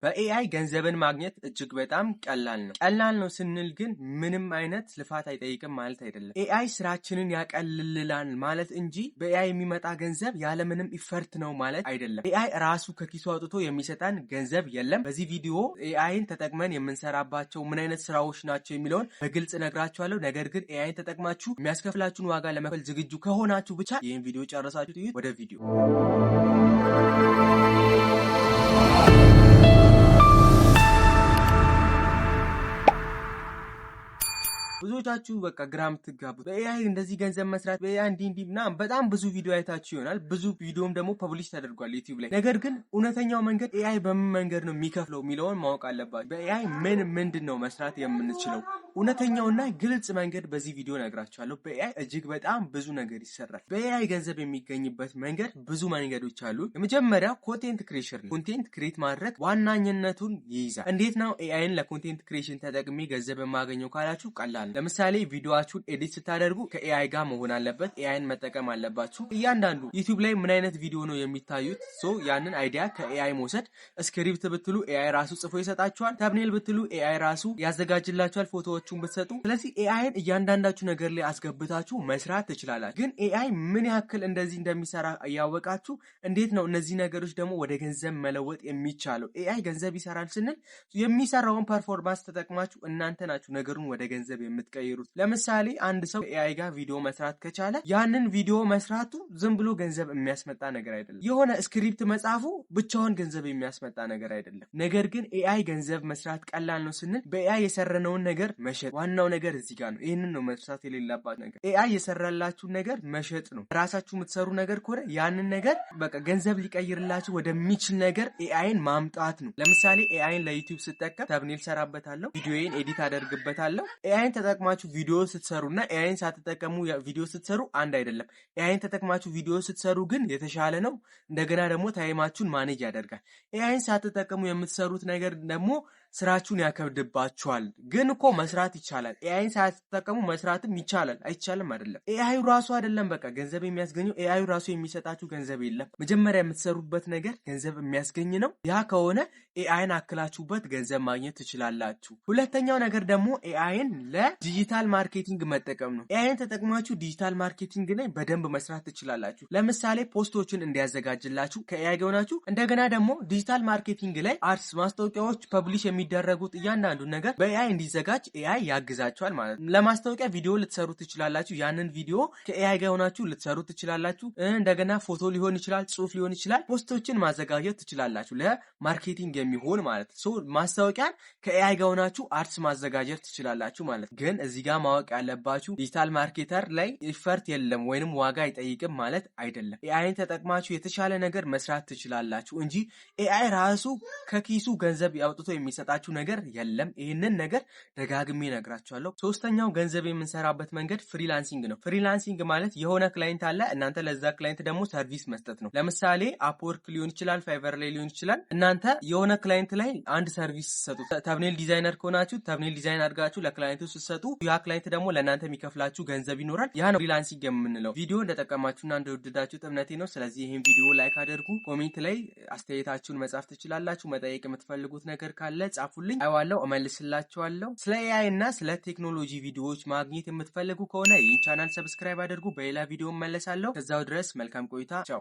በኤአይ ገንዘብን ማግኘት እጅግ በጣም ቀላል ነው ስንል ግን ምንም አይነት ልፋት አይጠይቅም ማለት አይደለም። ኤአይ ስራችንን ያቀልልላል ማለት እንጂ በኤአይ የሚመጣ ገንዘብ ያለምንም ኢፈርት ነው ማለት አይደለም። ኤአይ ራሱ ከኪሱ አውጥቶ የሚሰጣን ገንዘብ የለም። በዚህ ቪዲዮ ኤአይን ተጠቅመን የምንሰራባቸው ምን አይነት ስራዎች ናቸው የሚለውን በግልጽ ነግራችኋለሁ። ነገር ግን ኤአይን ተጠቅማችሁ የሚያስከፍላችሁን ዋጋ ለመክፈል ዝግጁ ከሆናችሁ ብቻ ይህን ቪዲዮ ጨርሳችሁ ትዩት። ወደ ቪዲዮ ብዙዎቻችሁ በቃ ግራም ትጋቡት በኤአይ እንደዚህ ገንዘብ መስራት በኤአይ እንዲና በጣም ብዙ ቪዲዮ አይታችሁ ይሆናል። ብዙ ቪዲዮም ደግሞ ፐብሊሽ ተደርጓል ዩቲዩብ ላይ። ነገር ግን እውነተኛው መንገድ ኤአይ በምን መንገድ ነው የሚከፍለው የሚለውን ማወቅ አለባችሁ። በኤአይ ምንድነው መስራት የምንችለው እውነተኛውና ግልጽ መንገድ በዚህ ቪዲዮ ነግራችኋለሁ። በኤአይ እጅግ በጣም ብዙ ነገር ይሰራል። በኤአይ ገንዘብ የሚገኝበት መንገድ ብዙ መንገዶች አሉ። የመጀመሪያው ኮንቴንት ክሬሽን ነው። ኮንቴንት ክሬት ማድረግ ዋናኝነቱን ይይዛል። እንዴት ነው ኤአይን ለኮንቴንት ክሬሽን ተጠቅሜ ገንዘብ የማገኘው ካላችሁ ቀላል። ለምሳሌ ቪዲዮአችሁን ኤዲት ስታደርጉ ከኤአይ ጋር መሆን አለበት። ኤአይን መጠቀም አለባችሁ። እያንዳንዱ ዩቲዩብ ላይ ምን አይነት ቪዲዮ ነው የሚታዩት ያንን አይዲያ ከኤአይ መውሰድ። ስክሪፕት ብትሉ ኤአይ ራሱ ጽፎ ይሰጣችኋል። ተምኔል ብትሉ ኤአይ ራሱ ያዘጋጅላችኋል ፎቶዎቹን ብትሰጡ። ስለዚህ ኤአይን እያንዳንዳችሁ ነገር ላይ አስገብታችሁ መስራት ትችላላችሁ። ግን ኤአይ ምን ያክል እንደዚህ እንደሚሰራ እያወቃችሁ እንዴት ነው እነዚህ ነገሮች ደግሞ ወደ ገንዘብ መለወጥ የሚቻለው? ኤአይ ገንዘብ ይሰራል ስንል የሚሰራውን ፐርፎርማንስ ተጠቅማችሁ እናንተ ናችሁ ነገሩን ወደ ገንዘብ የምትቀይሩት። ለምሳሌ አንድ ሰው ኤአይ ጋር ቪዲዮ መስራት ከቻለ ያንን ቪዲዮ መስራቱ ዝም ብሎ ገንዘብ የሚያስመጣ ነገር አይደለም። የሆነ ስክሪፕት መጻፉ ብቻውን ገንዘብ የሚያስመጣ ነገር አይደለም። ነገር ግን ኤአይ ገንዘብ መስራት ቀላል ነው ስንል በኤአይ የሰራነውን ነገር መሸጥ ዋናው ነገር እዚህ ጋር ነው። ይሄንን ነው መስራት የሌለባችሁ ነገር። ኤአይ የሰራላችሁ ነገር መሸጥ ነው። ራሳችሁ የምትሰሩ ነገር ከሆነ ያንን ነገር በቃ ገንዘብ ሊቀይርላችሁ ወደሚችል ነገር ኤአይን ማምጣት ነው። ለምሳሌ ኤአይን ለዩቲዩብ ስጠቀም ተምኔል ሰራበታለሁ፣ ቪዲዮዬን ኤዲት አደርግበታለሁ። ኤአይን ተጠቅማችሁ ቪዲዮ ስትሰሩና ኤአይን ሳትጠቀሙ ቪዲዮ ስትሰሩ አንድ አይደለም። ኤአይን ተጠቅማችሁ ቪዲዮ ስትሰሩ ግን የተሻለ ነው። እንደገና ደግሞ ታይማችሁን ማኔጅ ያደርጋል። ኤአይን ሳትጠቀሙ የምትሰሩት ነገር ደግሞ ስራችሁን ያከብድባችኋል። ግን እኮ መስራት ይቻላል። ኤአይን ሳትጠቀሙ መስራትም ይቻላል። አይቻልም አይደለም። ኤአይ ራሱ አይደለም በቃ ገንዘብ የሚያስገኘው። ኤአይ ራሱ የሚሰጣችሁ ገንዘብ የለም። መጀመሪያ የምትሰሩበት ነገር ገንዘብ የሚያስገኝ ነው። ያ ከሆነ ኤአይን አክላችሁበት ገንዘብ ማግኘት ትችላላችሁ። ሁለተኛው ነገር ደግሞ ኤአይን ለዲጂታል ማርኬቲንግ መጠቀም ነው። ኤአይን ተጠቅማችሁ ዲጂታል ማርኬቲንግ ላይ በደንብ መስራት ትችላላችሁ። ለምሳሌ ፖስቶችን እንዲያዘጋጅላችሁ ከኤአይ ጋር ሆናችሁ እንደገና ደግሞ ዲጂታል ማርኬቲንግ ላይ አድስ ማስታወቂያዎች ፐብሊሽ የሚደረጉት እያንዳንዱ ነገር በኤአይ እንዲዘጋጅ ኤአይ ያግዛችኋል ማለት ነው። ለማስታወቂያ ቪዲዮ ልትሰሩ ትችላላችሁ። ያንን ቪዲዮ ከኤአይ ጋር ሆናችሁ ልትሰሩ ትችላላችሁ። እንደገና ፎቶ ሊሆን ይችላል፣ ጽሁፍ ሊሆን ይችላል። ፖስቶችን ማዘጋጀት ትችላላችሁ ለማርኬቲንግ የሚሆን ማለት ነው። ማስታወቂያን ከኤአይ ጋር ሆናችሁ አድስ ማዘጋጀት ትችላላችሁ ማለት ነው። ግን እዚህ ጋር ማወቅ ያለባችሁ ዲጂታል ማርኬተር ላይ ኢፈርት የለም ወይንም ዋጋ አይጠይቅም ማለት አይደለም። ኤአይን ተጠቅማችሁ የተሻለ ነገር መስራት ትችላላችሁ እንጂ ኤአይ ራሱ ከኪሱ ገንዘብ ያውጥቶ የሚሰጣችሁ ነገር የለም። ይህንን ነገር ደጋግሜ ነግራችኋለሁ። ሶስተኛው ገንዘብ የምንሰራበት መንገድ ፍሪላንሲንግ ነው። ፍሪላንሲንግ ማለት የሆነ ክላይንት አለ፣ እናንተ ለዛ ክላይንት ደግሞ ሰርቪስ መስጠት ነው። ለምሳሌ አፕወርክ ሊሆን ይችላል፣ ፋይቨር ላይ ሊሆን ይችላል። እናንተ የሆነ ክላይንት ላይ አንድ ሰርቪስ ሰጡ። ተምኔል ዲዛይነር ከሆናችሁ ተምኔል ዲዛይን አድርጋችሁ ለክላይንቱ ስትሰጡ ያ ክላይንት ደግሞ ለእናንተ የሚከፍላችሁ ገንዘብ ይኖራል። ያ ነው ፍሪላንሲንግ የምንለው። ቪዲዮ እንደጠቀማችሁና እንደወደዳችሁት እምነቴ ነው። ስለዚህ ይህን ቪዲዮ ላይክ አድርጉ። ኮሜንት ላይ አስተያየታችሁን መጻፍ ትችላላችሁ። መጠየቅ የምትፈልጉት ነገር ካለ ጻፉልኝ፣ አይዋለሁ፣ እመልስላችኋለሁ። ስለ ኤአይ እና ስለ ቴክኖሎጂ ቪዲዮዎች ማግኘት የምትፈልጉ ከሆነ ይህን ቻናል ሰብስክራይብ አድርጉ። በሌላ ቪዲዮ እመለሳለሁ። ከዛው ድረስ መልካም ቆይታ። ቻው።